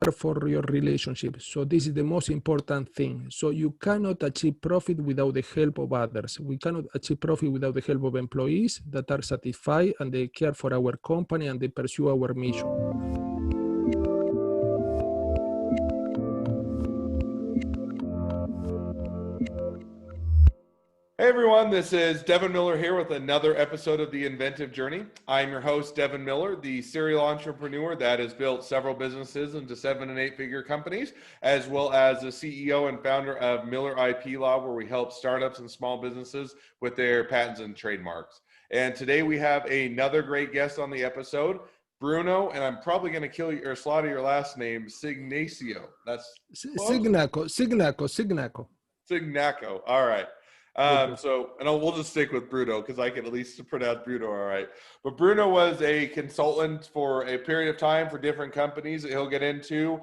for your relationship. So this is the most important thing. So you cannot achieve profit without the help of others. We cannot achieve profit without the help of employees that are satisfied and they care for our company and they pursue our mission. Hey everyone, this is Devin Miller here with another episode of the Inventive Journey. I'm your host, Devin Miller, the serial entrepreneur that has built several businesses into 7- and 8-figure companies, as well as the CEO and founder of Miller IP Law, where we help startups and small businesses with their patents and trademarks. And today we have another great guest on the episode, Bruno, and I'm probably going to kill you or slaughter your last name, Cignacco. That's Cignacco. Cignacco. All right. Okay. We'll just stick with Bruno because I can at least pronounce Bruno all right. But Bruno was a consultant for a period of time for different companies that he'll get into,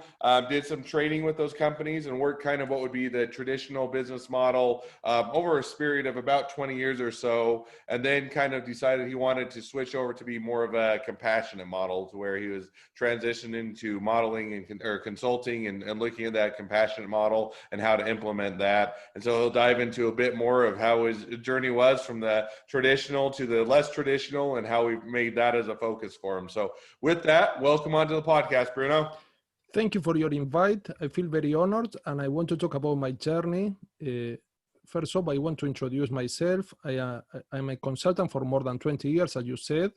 did some training with those companies and worked kind of what would be the traditional business model over a period of about 20 years or so, and then kind of decided he wanted to switch over to be more of a compassionate model, to where he was transitioned into modeling or consulting and looking at that compassionate model and how to implement that. And so he'll dive into a bit more of how his journey was from the traditional to the less traditional and how we've made that as a focus for him. So with that, welcome onto the podcast, Bruno. Thank you for your invite. I feel very honored and I want to talk about my journey. First off, I want to introduce myself. I'm a consultant for more than 20 years, as you said.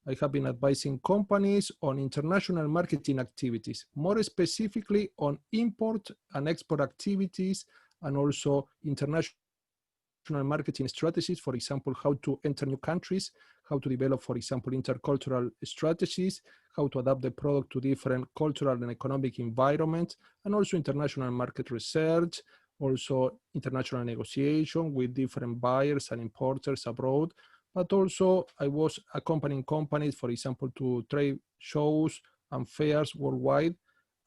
I have been advising companies on international marketing activities, more specifically on import and export activities, and also international marketing strategies, for example, how to enter new countries, how to develop, for example, intercultural strategies, how to adapt the product to different cultural and economic environments, and also international market research, also international negotiation with different buyers and importers abroad. But also I was accompanying companies, for example, to trade shows and fairs worldwide.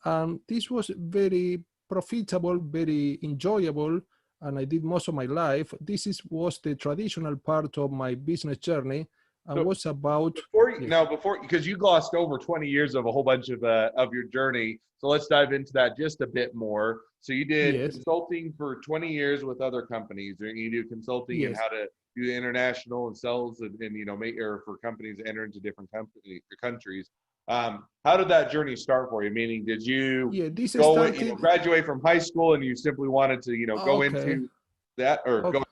And this was very profitable, very enjoyable, and I did most of my life. This was the traditional part of my business journey, and So was about because you glossed over 20 years of a whole bunch of your journey. So let's dive into that just a bit more. So you did consulting for 20 years with other companies, or you do consulting and how to do the international and sales and for companies to enter into different countries. How did that journey start for you? Meaning, did you graduate from high school and you simply wanted to go into that, or go?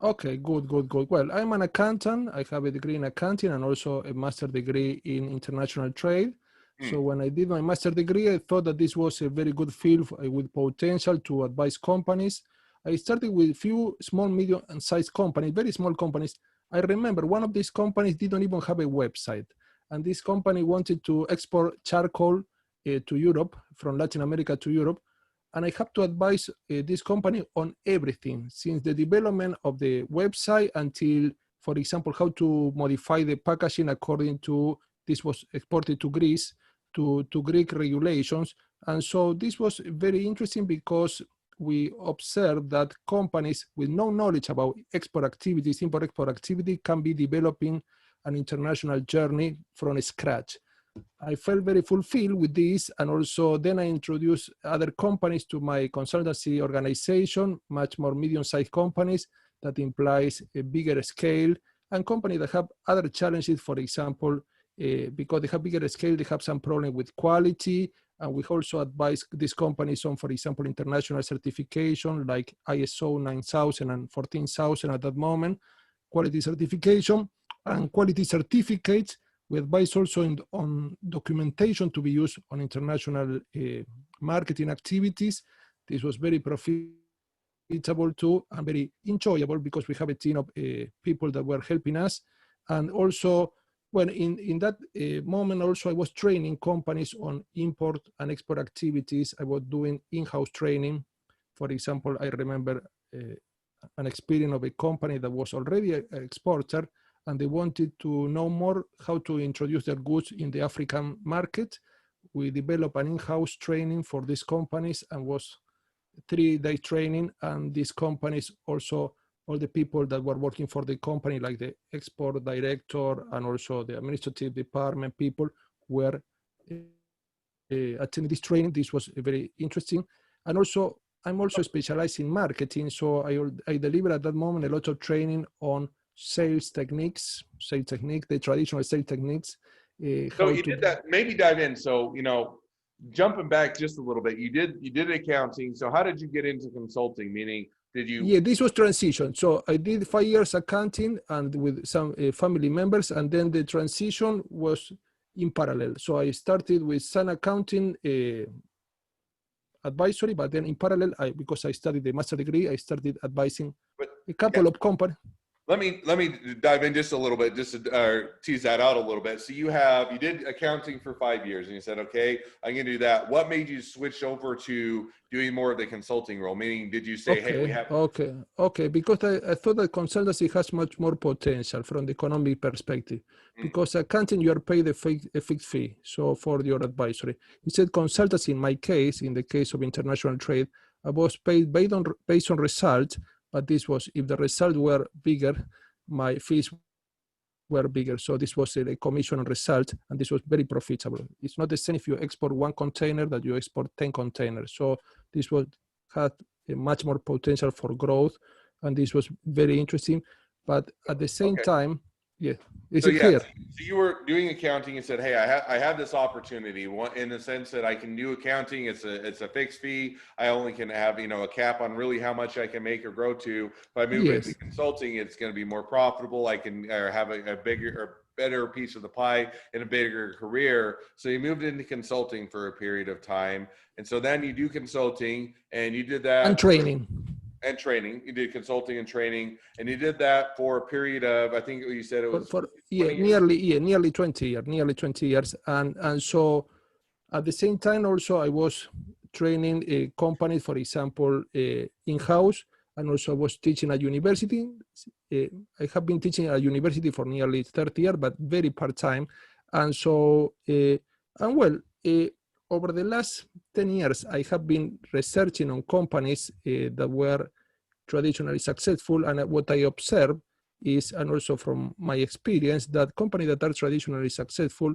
Okay, good. Well, I'm an accountant. I have a degree in accounting and also a master degree in international trade. So when I did my master degree, I thought that this was a very good field with potential to advise companies. I started with a few small, medium-sized companies, very small companies. I remember one of these companies didn't even have a website. And this company wanted to export charcoal to Europe, from Latin America to Europe. And I have to advise this company on everything, since the development of the website until, for example, how to modify the packaging according to, this was exported to Greece, to Greek regulations. And so this was very interesting because we observed that companies with no knowledge about export activities, import-export activity, can be developing an international journey from scratch. I felt very fulfilled with this, and also then I introduced other companies to my consultancy organization, much more medium-sized companies that implies a bigger scale, and companies that have other challenges, for example, because they have bigger scale, they have some problem with quality, and we also advise these companies on, for example, international certification like ISO 9000 and 14000 at that moment, quality certification and quality certificates. We advise also on documentation to be used on international marketing activities. This was very profitable too and very enjoyable because we have a team of people that were helping us. And also, well, in that moment also I was training companies on import and export activities. I was doing in-house training. For example, I remember an experience of a company that was already an exporter, and they wanted to know more how to introduce their goods in the African market. We developed an in-house training for these companies, and was 3-day training. And these companies also, all the people that were working for the company, like the export director and also the administrative department people, were attending this training. This was very interesting. And also, I'm also specialized in marketing. So I deliver at that moment a lot of training on sales techniques, the traditional sales techniques. So you did that, maybe dive in. So, jumping back just a little bit, you did accounting. So how did you get into consulting? Meaning, did you? Yeah, this was transition. So I did 5 years accounting and with some family members, and then the transition was in parallel. So I started with some accounting advisory, but then in parallel, because I studied the master degree, I started advising a couple of companies. Let me dive in just a little bit, just to tease that out a little bit. So you did accounting for 5 years, and you said, okay, I'm going to do that. What made you switch over to doing more of the consulting role? Meaning, did you say, okay, hey, we have? Okay, because I thought that consultancy has much more potential from the economic perspective. Because accounting, you are paid a fixed fee. So for your advisory, instead consultancy, in my case, in the case of international trade, I was paid based on results. But this was, if the results were bigger, my fees were bigger. So this was a commission on result, and this was very profitable. It's not the same if you export 1 container that you export 10 containers. So this had a much more potential for growth, and this was very interesting. But at the same time, yeah, is it clear? So you were doing accounting and said, hey, I have this opportunity. In the sense that I can do accounting, it's a fixed fee. I only can have a cap on really how much I can make or grow to. If I move into consulting, it's going to be more profitable. I can have a bigger or better piece of the pie and a bigger career. So you moved into consulting for a period of time, and so then you do consulting, and you did that and training. You did consulting and training, and you did that for a period of, I think you said it was nearly 20 years. And so at the same time also I was training a company, for example, in-house, and also I was teaching at university. I have been teaching at university for nearly 30 years, but very part-time. And so, over the last 10 years, I have been researching on companies that were traditionally successful. And what I observed is, and also from my experience, that companies that are traditionally successful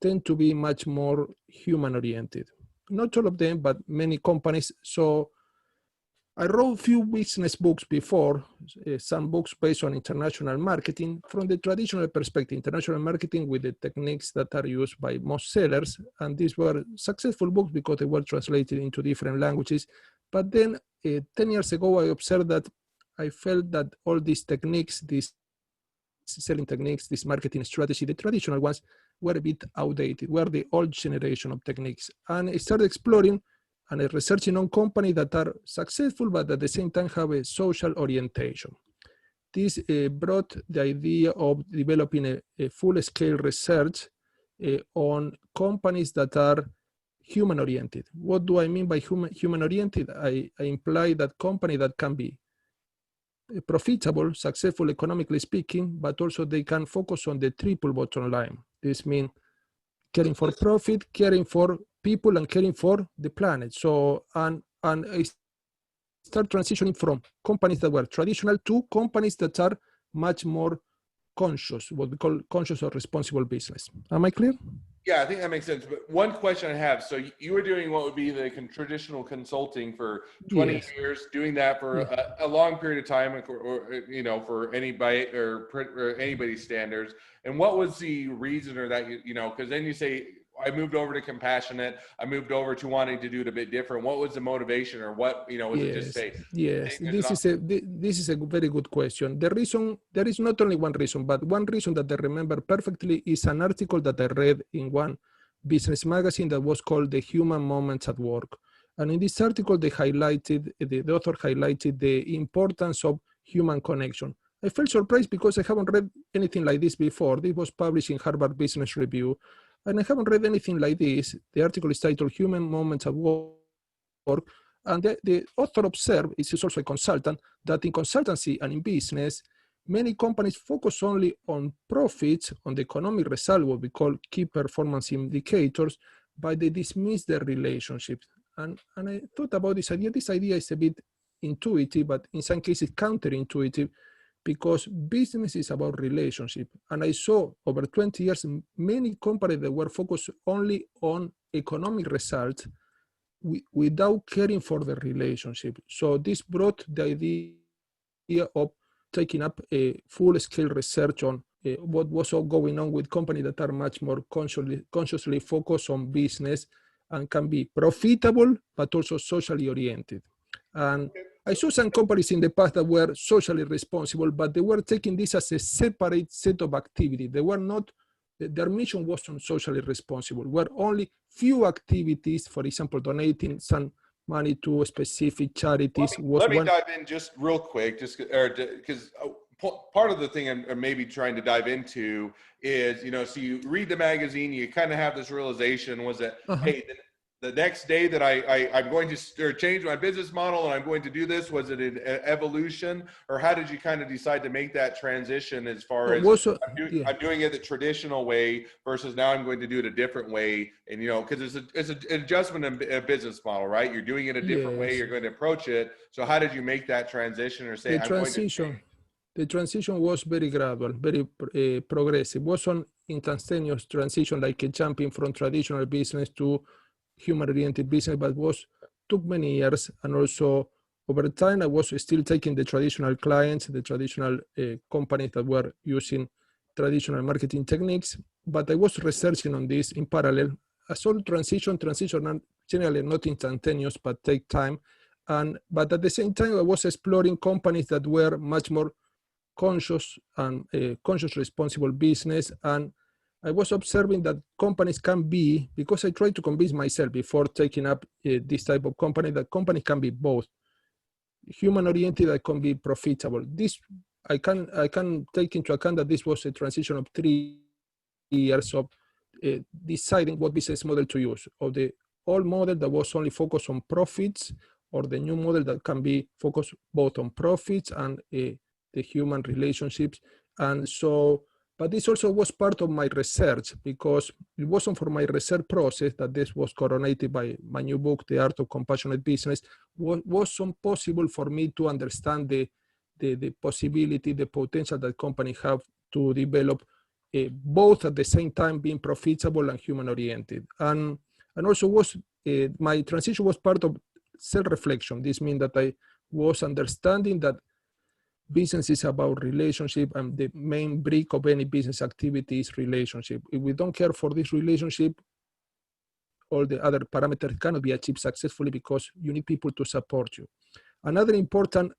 tend to be much more human-oriented. Not all of them, but many companies. So I wrote a few business books before, some books based on international marketing from the traditional perspective, international marketing with the techniques that are used by most sellers. And these were successful books because they were translated into different languages. But then 10 years ago, I observed that I felt that all these techniques, these selling techniques, this marketing strategy, the traditional ones, were a bit outdated, were the old generation of techniques. And I started exploring and researching on companies that are successful, but at the same time have a social orientation. This brought the idea of developing a full-scale research on companies that are human-oriented. What do I mean by human-oriented? I imply that company that can be profitable, successful economically speaking, but also they can focus on the triple bottom line. This means caring for profit, caring for people, and caring for the planet. So, and I start transitioning from companies that were traditional to companies that are much more conscious, what we call conscious or responsible business. Am I clear? Yeah, I think that makes sense. But one question I have, so you were doing what would be the traditional consulting for 20 years, doing that for a long period of time, or for anybody or anybody's standards. And what was the reason, or that, because then you say, I moved over to compassionate, I moved over to wanting to do it a bit different. What was the motivation, or what, was it just say? Yes, this is a very good question. The reason, there is not only one reason, but one reason that I remember perfectly is an article that I read in one business magazine that was called The Human Moments at Work. And in this article, the author highlighted the importance of human connection. I felt surprised because I haven't read anything like this before. This was published in Harvard Business Review, and I haven't read anything like this. The article is titled Human Moments at Work. And the author observed, he's also a consultant, that in consultancy and in business, many companies focus only on profits, on the economic result, what we call key performance indicators, but they dismiss their relationships. And I thought about this idea. This idea is a bit intuitive, but in some cases counterintuitive, because business is about relationship. And I saw over 20 years, many companies that were focused only on economic results without caring for the relationship. So this brought the idea of taking up a full-scale research on what was all going on with companies that are much more consciously focused on business and can be profitable, but also socially oriented. And I saw some companies in the past that were socially responsible, but they were taking this as a separate set of activity. They were not, their mission wasn't socially responsible. Were only few activities, for example, donating some money to specific charities. Let me dive in just real quick, just because part of the thing I'm maybe trying to dive into is, so you read the magazine, you kind of have this realization was that, hey, the next day that I'm going to change my business model and I'm going to do this, was it an evolution, or how did you kind of decide to make that transition as far as I'm doing it the traditional way versus now I'm going to do it a different way? And, because it's an adjustment in a business model, right? You're doing it a different way. You're going to approach it. So how did you make that transition or say, the transition was very gradual, very progressive. It wasn't instantaneous transition like a jumping from traditional business to human-oriented business, but took many years. And also over time, I was still taking the traditional clients, the traditional companies that were using traditional marketing techniques, but I was researching on this in parallel. As all transition are generally not instantaneous, but take time. But at the same time, I was exploring companies that were much more conscious and conscious responsible business. And I was observing that companies can be, because I tried to convince myself before taking up this type of company, that companies can be both human-oriented and can be profitable. This I can take into account that this was a transition of 3 years of deciding what business model to use, of the old model that was only focused on profits, or the new model that can be focused both on profits and the human relationships. And so, but this also was part of my research, because it wasn't for my research process that this was coronated by my new book, The Art of Compassionate Business. Wasn't possible for me to understand the possibility, the potential that companies have to develop both at the same time being profitable and human-oriented. And also my transition was part of self-reflection. This means that I was understanding that business is about relationship, and the main brick of any business activity is relationship. If we don't care for this relationship, all the other parameters cannot be achieved successfully, because you need people to support you. Another important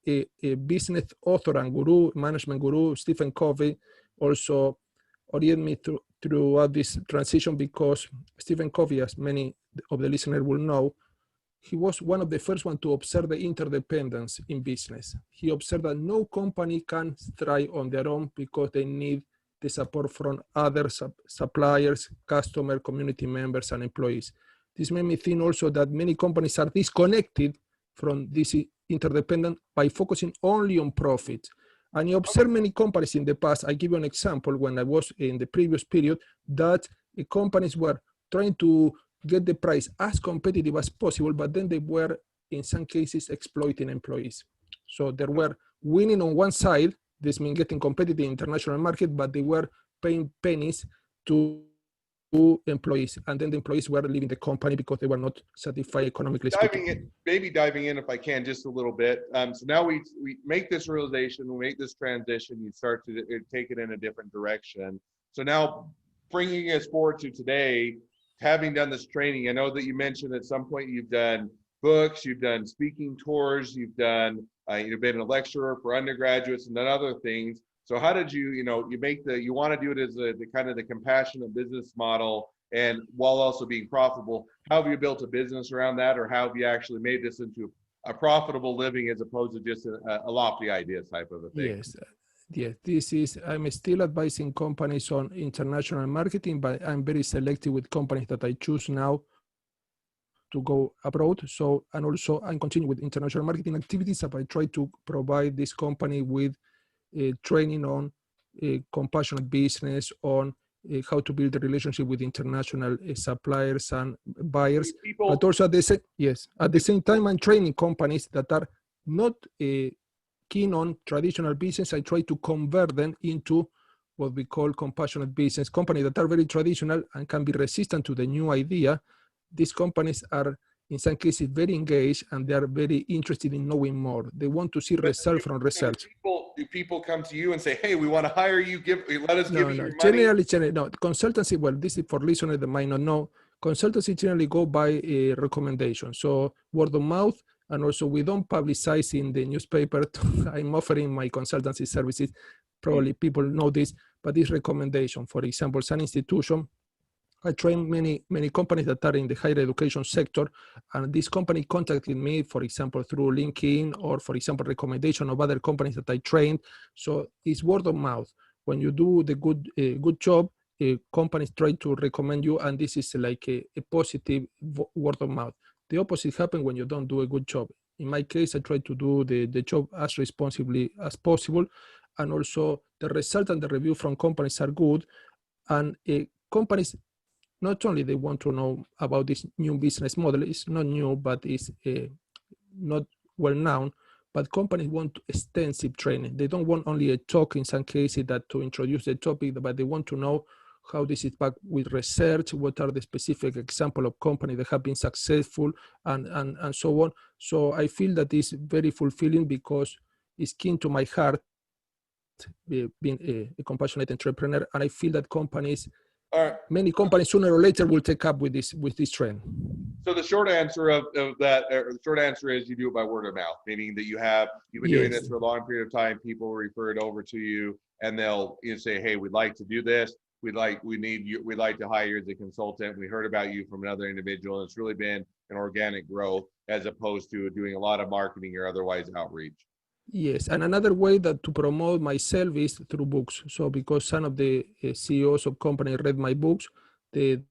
business author and guru, management guru, Stephen Covey, also oriented me throughout this transition, because Stephen Covey, as many of the listeners will know, he was one of the first ones to observe the interdependence in business. He observed that no company can thrive on their own, because they need the support from other suppliers, customer, community members, and employees. This made me think also that many companies are disconnected from this interdependence by focusing only on profit. And you observe many companies in the past. I give you an example. When I was in the previous period, that companies were trying to get the price as competitive as possible, but then they were, in some cases, exploiting employees. So they were winning on one side, this means getting competitive in the international market, but they were paying pennies to employees, and then the employees were leaving the company because they were not satisfied economically speaking. Diving in, if I can, just a little bit. So now we make this realization, we make this transition, you start to take it in a different direction. So now bringing us forward to today, having done this training, I know that you mentioned at some point you've done books, you've done speaking tours, you've been a lecturer for undergraduates and done other things. So how did you want to do it as the kind of the compassionate business model, and while also being profitable? How have you built a business around that, or how have you actually made this into a profitable living as opposed to just a lofty idea type of a thing? Yes, I'm still advising companies on international marketing, but I'm very selective with companies that I choose now to go abroad. So, and also I'm continuing with international marketing activities. I try to provide this company with training on compassionate business, on how to build a relationship with international suppliers and buyers. But also at the same time, I'm training companies that are not keen on traditional business. I try to convert them into what we call compassionate business, companies that are very traditional and can be resistant to the new idea, these companies are, in some cases, very engaged, and they are very interested in knowing more. They want to see results from research. Do people come to you and say, "Hey, we want to hire you. Let us give you your money"? Generally, no. Consultancy. Well, this is for listeners that might not know. Consultancy generally go by a recommendation, so word of mouth, and also we don't publicize in the newspaper. I'm offering my consultancy services. Probably people know this, but this recommendation. For example, some institution. I train many companies that are in the higher education sector, and this company contacted me, for example, through LinkedIn, or for example, recommendation of other companies that I trained. So it's word of mouth. When you do the good job, companies try to recommend you, and this is like a positive word of mouth. The opposite happens when you don't do a good job. In my case, I try to do the job as responsibly as possible, and also the result and the review from companies are good, and companies, not only they want to know about this new business model, it's not new, but it's not well known, but companies want extensive training. They don't want only a talk in some cases that to introduce the topic, but they want to know how this is backed with research, what are the specific examples of companies that have been successful, and so on. So I feel that is very fulfilling because it's keen to my heart, being a compassionate entrepreneur, and I feel that many companies sooner or later will take up with this trend. So the short answer of that, or the short answer is you do it by word of mouth, meaning that you've been doing this for a long period of time. People refer it over to you, and they'll say, "Hey, we'd like to do this. We'd like to hire you as a consultant. We heard about you from another individual." And it's really been an organic growth as opposed to doing a lot of marketing or otherwise outreach. Yes, and another way that to promote myself is through books. So because some of the CEOs of companies read my books, they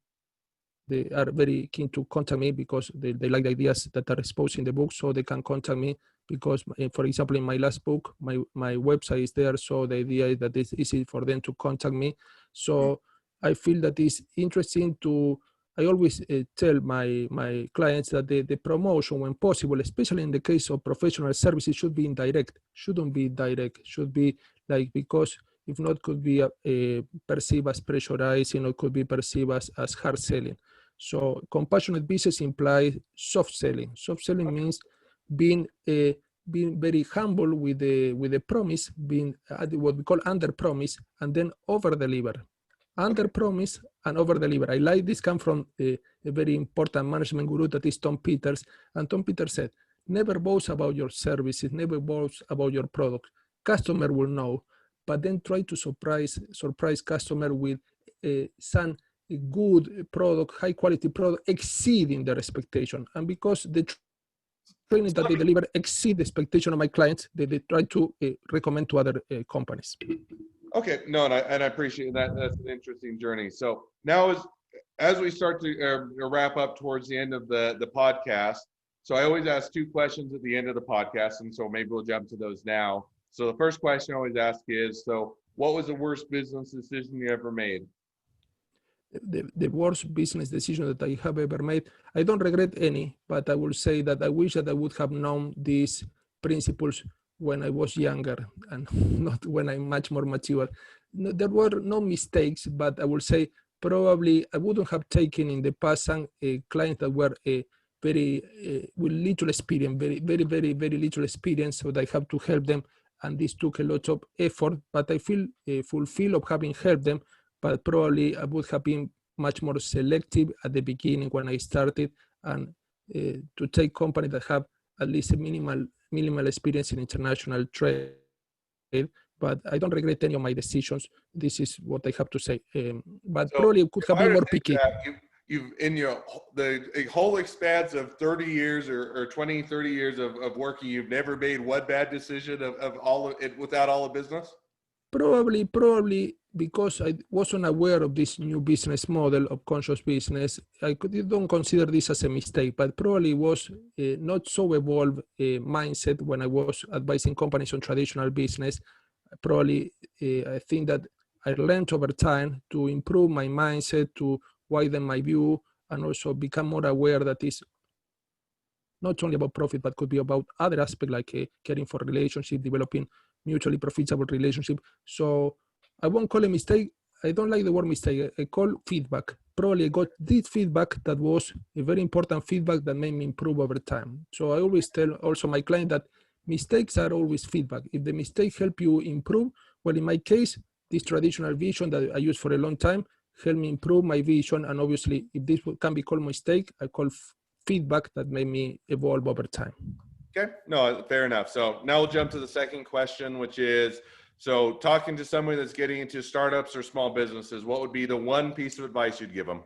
are very keen to contact me because they like the ideas that are exposed in the book, so they can contact me because, for example, in my last book, my website is there, so the idea is that it's easy for them to contact me. So I feel that it's interesting I always tell my clients that the promotion, when possible, especially in the case of professional services, should be indirect, shouldn't be direct, should be like, because if not, could be perceived as pressurizing, or could be perceived as hard selling. So compassionate business implies soft selling. Soft selling means being very humble with the promise, being what we call under promise, and then over deliver. Under promise and over deliver. I like this come from a very important management guru that is Tom Peters. And Tom Peters said, never boast about your services, never boast about your product. Customer will know, but then try to surprise customer with some good product, high quality product, exceeding their expectation. And because the training that they deliver exceed the expectation of my clients, they try to recommend to other companies. Okay, no, and I appreciate that. That's an interesting journey. So now, as we start to wrap up towards the end of the podcast, so I always ask two questions at the end of the podcast, and so maybe we'll jump to those now. So the first question I always ask is, so what was the worst business decision you ever made? The worst business decision that I have ever made, I don't regret any, but I will say that I wish that I would have known these principles when I was younger and not when I'm much more mature. There were no mistakes, but I will say probably I wouldn't have taken in the past some clients that were very with little experience, very little experience, so that I have to help them, and this took a lot of effort, but I feel fulfilled of having helped them. But probably I would have been much more selective at the beginning when I started, and to take companies that have at least a minimal experience in international trade. But I don't regret any of my decisions. This is what I have to say. But so probably could have been more picky. You've in the whole expanse of 30 years or 20, 30 years of working, you've never made one bad decision of all of it without all the business? Probably because I wasn't aware of this new business model of conscious business. I don't consider this as a mistake, but probably was not so evolved mindset when I was advising companies on traditional business. Probably I think that I learned over time to improve my mindset, to widen my view, and also become more aware that it's not only about profit, but could be about other aspects like caring for relationship, developing mutually profitable relationship. So I won't call it a mistake. I don't like the word mistake. I call feedback. Probably I got this feedback that was a very important feedback that made me improve over time. So I always tell also my client that mistakes are always feedback. If the mistake help you improve, well, in my case, this traditional vision that I used for a long time helped me improve my vision. And obviously, if this can be called mistake, I call feedback that made me evolve over time. Okay, no, fair enough. So now we'll jump to the second question, which is, so talking to someone that's getting into startups or small businesses, what would be the one piece of advice you'd give them?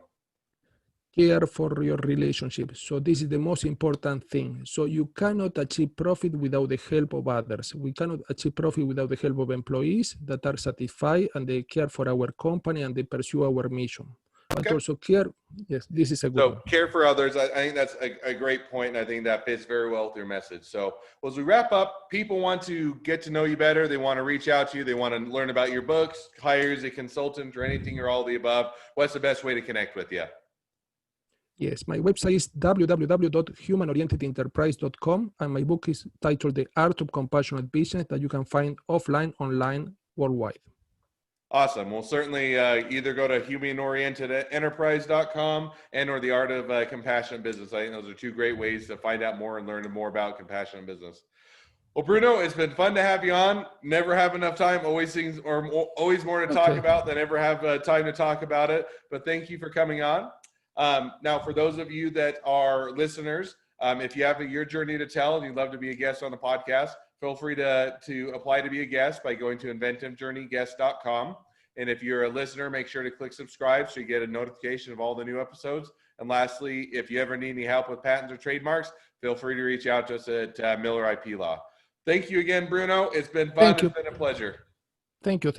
Care for your relationship. So this is the most important thing. So you cannot achieve profit without the help of others. We cannot achieve profit without the help of employees that are satisfied and they care for our company and they pursue our mission. But also care, yes, this is a good one. Care for others. I think that's a great point, and I think that fits very well with your message. So as we wrap up, people want to get to know you better. They want to reach out to you. They want to learn about your books, hire as a consultant, or anything or all the above. What's the best way to connect with you? Yes, my website is www.humanorientedenterprise.com, and my book is titled The Art of Compassionate Business, that you can find offline, online, worldwide. Awesome. Well, certainly either go to humanorientedenterprise.com and or the art of compassionate business. I think those are two great ways to find out more and learn more about compassionate business. Well, Bruno, it's been fun to have you on. Never have enough time. Always more to talk about than ever have time to talk about it. But thank you for coming on. Now, for those of you that are listeners, if you have your journey to tell and you'd love to be a guest on the podcast, feel free to apply to be a guest by going to inventivejourneyguest.com. And if you're a listener, make sure to click subscribe so you get a notification of all the new episodes. And lastly, if you ever need any help with patents or trademarks, feel free to reach out to us at Miller IP Law. Thank you again, Bruno. It's been fun. It's been a pleasure. Thank you.